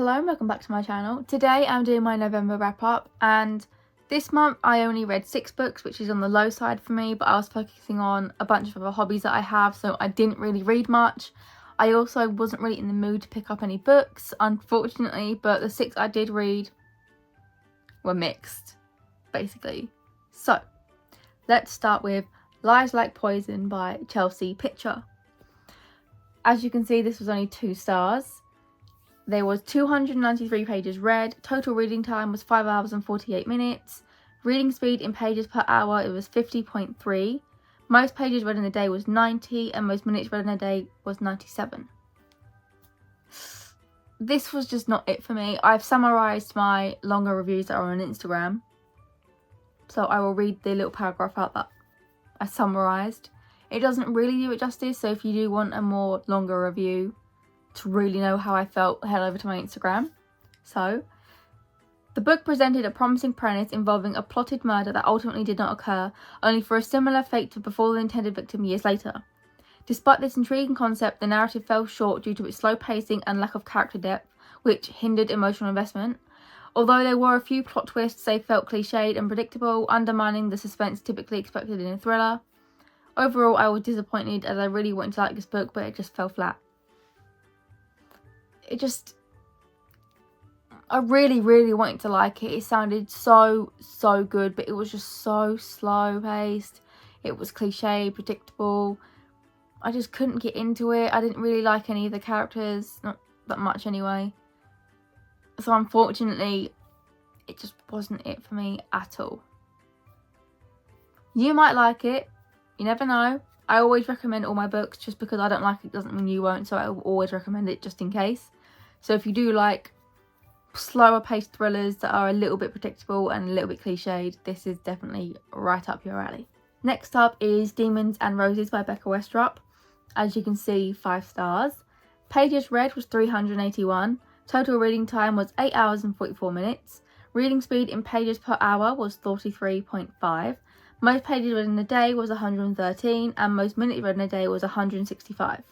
Hello and welcome back to my channel. Today I'm doing my November wrap up, and this month I only read 6 books, which is on the low side for me, but I was focusing on a bunch of other hobbies that I have, so I didn't really read much. I also wasn't really in the mood to pick up any books, unfortunately, but the 6 I did read were mixed, basically. So, let's start with Lies Like Poison by Chelsea Pitcher. As you can see, this was only 2 stars. There was 293 pages read. Total reading time was 5 hours and 48 minutes. Reading speed in pages per hour, it was 50.3. Most pages read in a day was 90, and most minutes read in a day was 97. This was just not it for me. I've summarised my longer reviews that are on Instagram, so I will read the little paragraph out that I summarised. It doesn't really do it justice, so if you do want a more longer review to really know how I felt, head over to my Instagram. So, the book presented a promising premise involving a plotted murder that ultimately did not occur, only for a similar fate to befall the intended victim years later. Despite this intriguing concept, the narrative fell short due to its slow pacing and lack of character depth, which hindered emotional investment. Although there were a few plot twists, they felt cliched and predictable, undermining the suspense typically expected in a thriller. Overall, I was disappointed as I really wanted to like this book, but it just fell flat. I really wanted to like it. It sounded so good, but it was just so slow paced. It was cliche, predictable. I just couldn't get into it. I didn't really like any of the characters, not that much anyway. So unfortunately, it just wasn't it for me at all. You might like it. You never know. I always recommend all my books. Just because I don't like it doesn't mean you won't, so I will always recommend it just in case. So if you do like slower paced thrillers that are a little bit predictable and a little bit cliched, this is definitely right up your alley. Next up is Demons and Roses by Becca Westrup. As you can see, 5 stars. Pages read was 381. Total reading time was 8 hours and 44 minutes. Reading speed in pages per hour was 43.5. Most pages read in a day was 113, and most minutes read in a day was 165.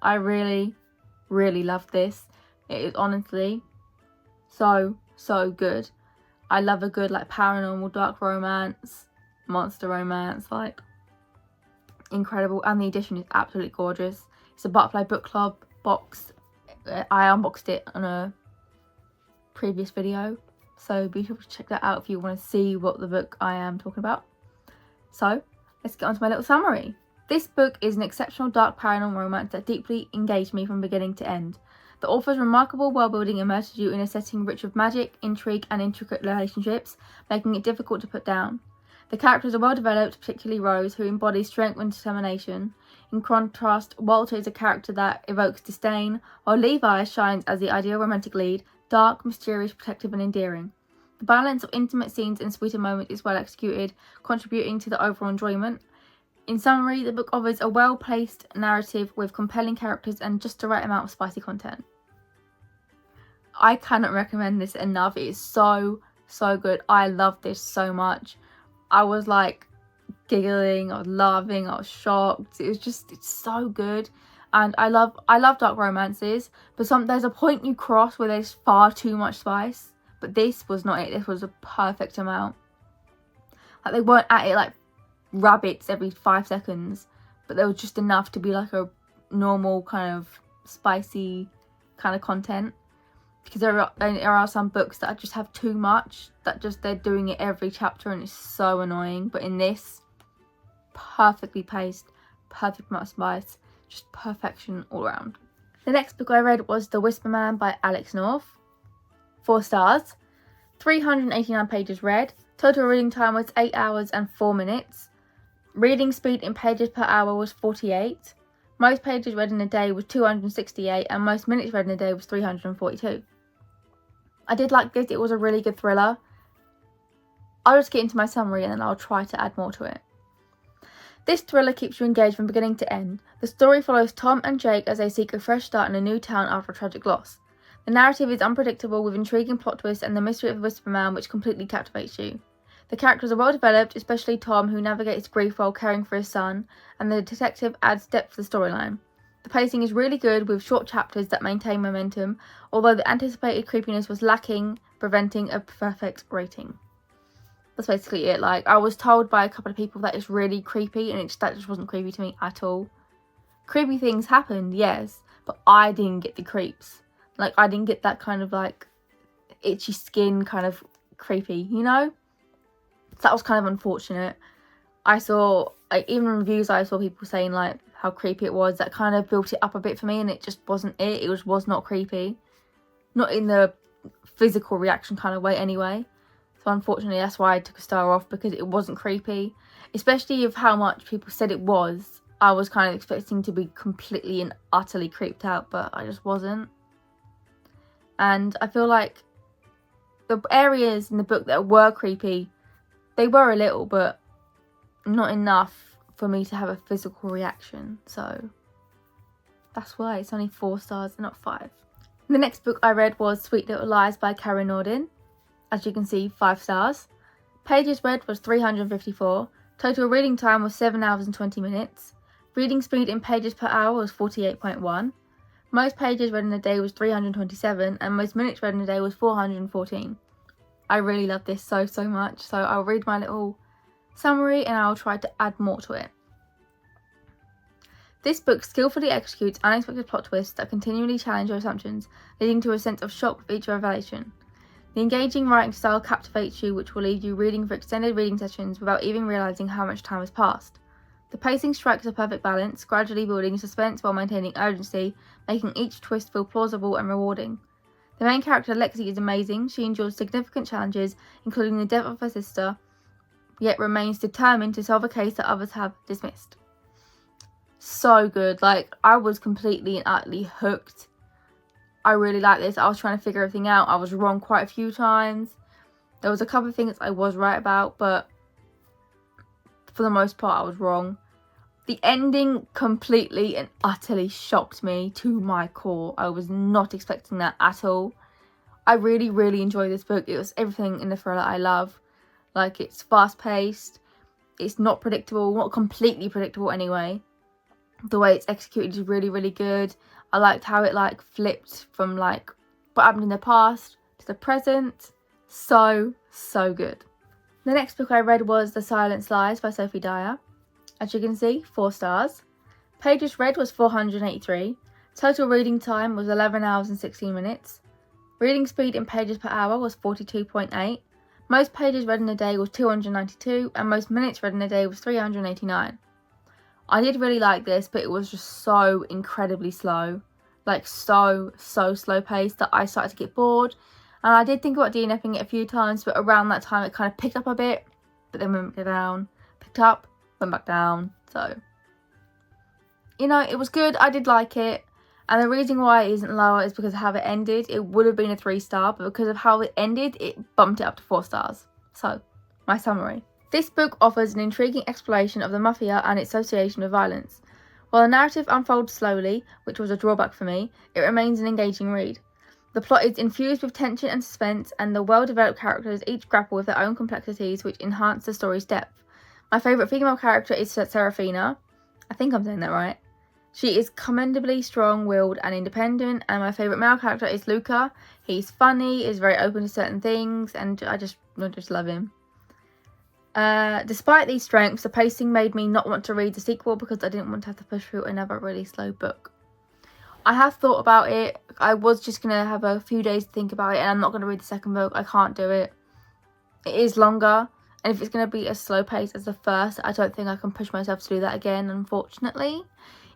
I really loved this. It is honestly so good. I love a good like paranormal dark romance, monster romance, like incredible, and the edition is absolutely gorgeous. It's a Butterfly Book Club box. I unboxed it on a previous video, so be sure to check that out if you want to see what the book I am talking about. So let's get on to my little summary. This book is an exceptional dark paranormal romance that deeply engaged me from beginning to end. The author's remarkable world-building immerses you in a setting rich with magic, intrigue and intricate relationships, making it difficult to put down. The characters are well developed, particularly Rose, who embodies strength and determination. In contrast, Walter is a character that evokes disdain, while Levi shines as the ideal romantic lead, dark, mysterious, protective and endearing. The balance of intimate scenes and sweeter moments is well executed, contributing to the overall enjoyment. In summary, the book offers a well-placed narrative with compelling characters and just the right amount of spicy content. I cannot recommend this enough. It is so good. I love this so much. I was like giggling, I was laughing, I was shocked. It's so good. And I love dark romances, but there's a point you cross where there's far too much spice. But this was not it. This was a perfect amount. Like, they weren't at it like rabbits every 5 seconds, but there was just enough to be like a normal kind of spicy kind of content. Because there are some books that just have too much, that just they're doing it every chapter and it's so annoying. But in this, perfectly paced, perfect amount of spice, just perfection all around. The next book I read was The Whisper Man by Alex North. 4 stars. 389 pages read. Total reading time was 8 hours and 4 minutes. Reading speed in pages per hour was 48. Most pages read in a day was 268, and most minutes read in a day was 342. I did like this. It was a really good thriller. I'll just get into my summary and then I'll try to add more to it. This thriller keeps you engaged from beginning to end. The story follows Tom and Jake as they seek a fresh start in a new town after a tragic loss. The narrative is unpredictable with intriguing plot twists and the mystery of the Whisper Man which completely captivates you. The characters are well developed, especially Tom, who navigates grief while caring for his son, and the detective adds depth to the storyline. The pacing is really good with short chapters that maintain momentum, although the anticipated creepiness was lacking, preventing a perfect rating. That's basically it. Like, I was told by a couple of people that it's really creepy, and that just wasn't creepy to me at all. Creepy things happened, yes, but I didn't get the creeps. Like, I didn't get that kind of, like, itchy skin kind of creepy, you know? So that was kind of unfortunate. I saw, like, even in reviews, I saw people saying, like, how creepy it was. That kind of built it up a bit for me, and it just wasn't it. It was not creepy. Not in the physical reaction kind of way anyway. So unfortunately, that's why I took a star off, because it wasn't creepy. Especially of how much people said it was. I was kind of expecting to be completely and utterly creeped out, but I just wasn't. And I feel like the areas in the book that were creepy, they were a little, but not enough for me to have a physical reaction. So that's why it's only 4 stars and not 5. The next book I read was Sweet Little Lies by Karen Norden. As you can see, 5 stars. Pages read was 354. Total reading time was 7 hours and 20 minutes. Reading speed in pages per hour was 48.1. Most pages read in a day was 327, and most minutes read in a day was 414. I really love this so much, so I'll read my little summary and I'll try to add more to it. This book skillfully executes unexpected plot twists that continually challenge your assumptions, leading to a sense of shock with each revelation. The engaging writing style captivates you, which will leave you reading for extended reading sessions without even realising how much time has passed. The pacing strikes a perfect balance, gradually building suspense while maintaining urgency, making each twist feel plausible and rewarding. The main character, Lexi, is amazing. She endures significant challenges, including the death of her sister, yet remains determined to solve a case that others have dismissed. So good. Like, I was completely and utterly hooked. I really like this. I was trying to figure everything out. I was wrong quite a few times. There was a couple of things I was right about, but for the most part, I was wrong. The ending completely and utterly shocked me to my core. I was not expecting that at all. I really enjoyed this book. It was everything in the thriller I love. Like, it's fast-paced. It's not predictable. Not completely predictable anyway. The way it's executed is really good. I liked how it, like, flipped from, like, what happened in the past to the present. So good. The next book I read was The Silence Lies by Sophie Dyer. As you can see, 4 stars. Pages read was 483. Total reading time was 11 hours and 16 minutes. Reading speed in pages per hour was 42.8. Most pages read in a day was 292, and most minutes read in a day was 389. I did really like this, but it was just so incredibly slow. Like, so slow paced that I started to get bored. And I did think about DNFing it a few times, but around that time it kind of picked up a bit, but then went down. Picked up, went back down. So, you know, it was good. I did like it. And the reason why it isn't lower is because of how it ended. It would have been a 3-star, but because of how it ended, it bumped it up to 4 stars. So, my summary. This book offers an intriguing exploration of the mafia and its association with violence. While the narrative unfolds slowly, which was a drawback for me, it remains an engaging read. The plot is infused with tension and suspense, and the well-developed characters each grapple with their own complexities, which enhance the story's depth. My favourite female character is Serafina. I think I'm saying that right. She is commendably strong-willed and independent, and my favourite male character is Luca. He's funny, is very open to certain things, and I just love him. Despite these strengths, the pacing made me not want to read the sequel because I didn't want to have to push through another really slow book. I have thought about it. I was just going to have a few days to think about it, and I'm not going to read the second book. I can't do it. It is longer, and if it's going to be as slow paced as the first, I don't think I can push myself to do that again, unfortunately.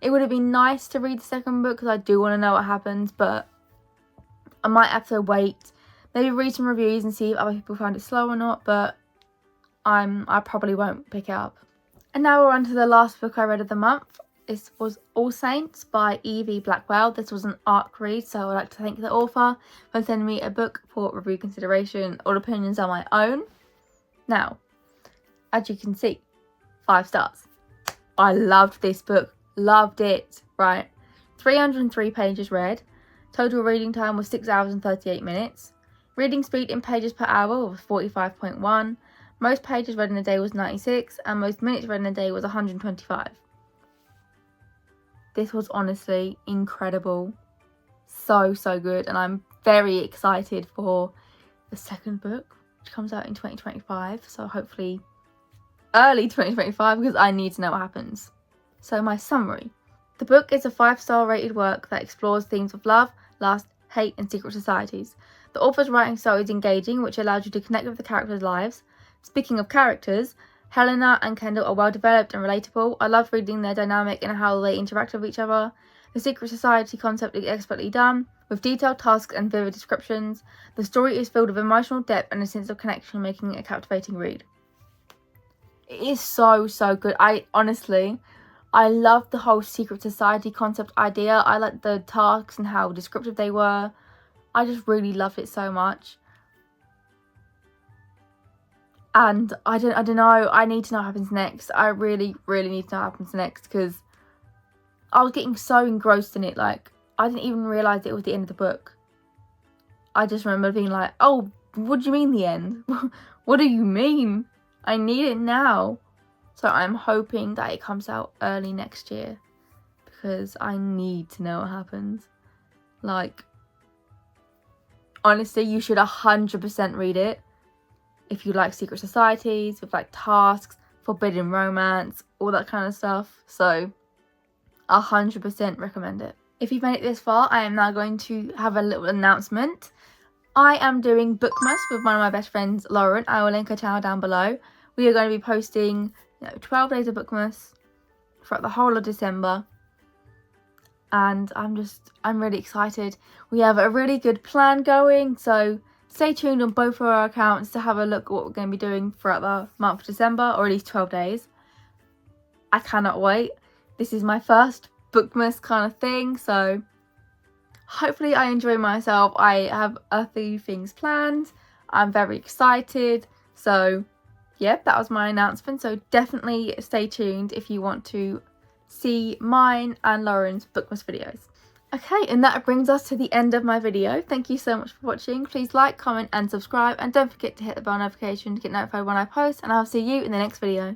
It would have been nice to read the second book because I do want to know what happens, but I might have to wait. Maybe read some reviews and see if other people found it slow or not, but I probably won't pick it up. And now we're on to the last book I read of the month. This was All Saints by Evie Blackwell. This was an ARC read, so I'd like to thank the author for sending me a book for review consideration. All opinions are my own. Now, as you can see, 5 stars. I loved this book. Loved it. Right. 303 pages read. Total reading time was 6 hours and 38 minutes. Reading speed in pages per hour was 45.1. Most pages read in a day was 96, and most minutes read in a day was 125. This was honestly incredible. So good, and I'm very excited for the second book, which comes out in 2025, so hopefully early 2025, because I need to know what happens. So my summary. The book is a 5-star rated work that explores themes of love, lust, hate and secret societies. The author's writing style is engaging, which allows you to connect with the characters' lives. Speaking of characters, Helena and Kendall are well developed and relatable. I loved reading their dynamic and how they interact with each other. The secret society concept is expertly done, with detailed tasks and vivid descriptions. The story is filled with emotional depth and a sense of connection, making it a captivating read. It is so good. I love the whole secret society concept idea. I like the tasks and how descriptive they were. I just really loved it so much. And I don't know, I need to know what happens next. I really need to know what happens next, because I was getting so engrossed in it. Like, I didn't even realise it was the end of the book. I just remember being like, oh, what do you mean the end? What do you mean? I need it now. So I'm hoping that it comes out early next year, because I need to know what happens. Like, honestly, you should 100% read it if you like secret societies, with like tasks, forbidden romance, all that kind of stuff. So 100% recommend it. If you've made it this far, I am now going to have a little announcement. I am doing Bookmas with one of my best friends, Lauren. I will link her channel down below. We are going to be posting 12 days of Bookmas throughout the whole of December. And I'm really excited. We have a really good plan going, so stay tuned on both of our accounts to have a look at what we're going to be doing throughout the month of December, or at least 12 days. I cannot wait. This is my first Bookmas kind of thing, so hopefully I enjoy myself. I have a few things planned. I'm very excited. So yeah, that was my announcement. So definitely stay tuned if you want to see mine and Lauren's Bookmas videos. Okay, and that brings us to the end of my video. Thank you so much for watching. Please like, comment and subscribe, and don't forget to hit the bell notification to get notified when I post, and I'll see you in the next video.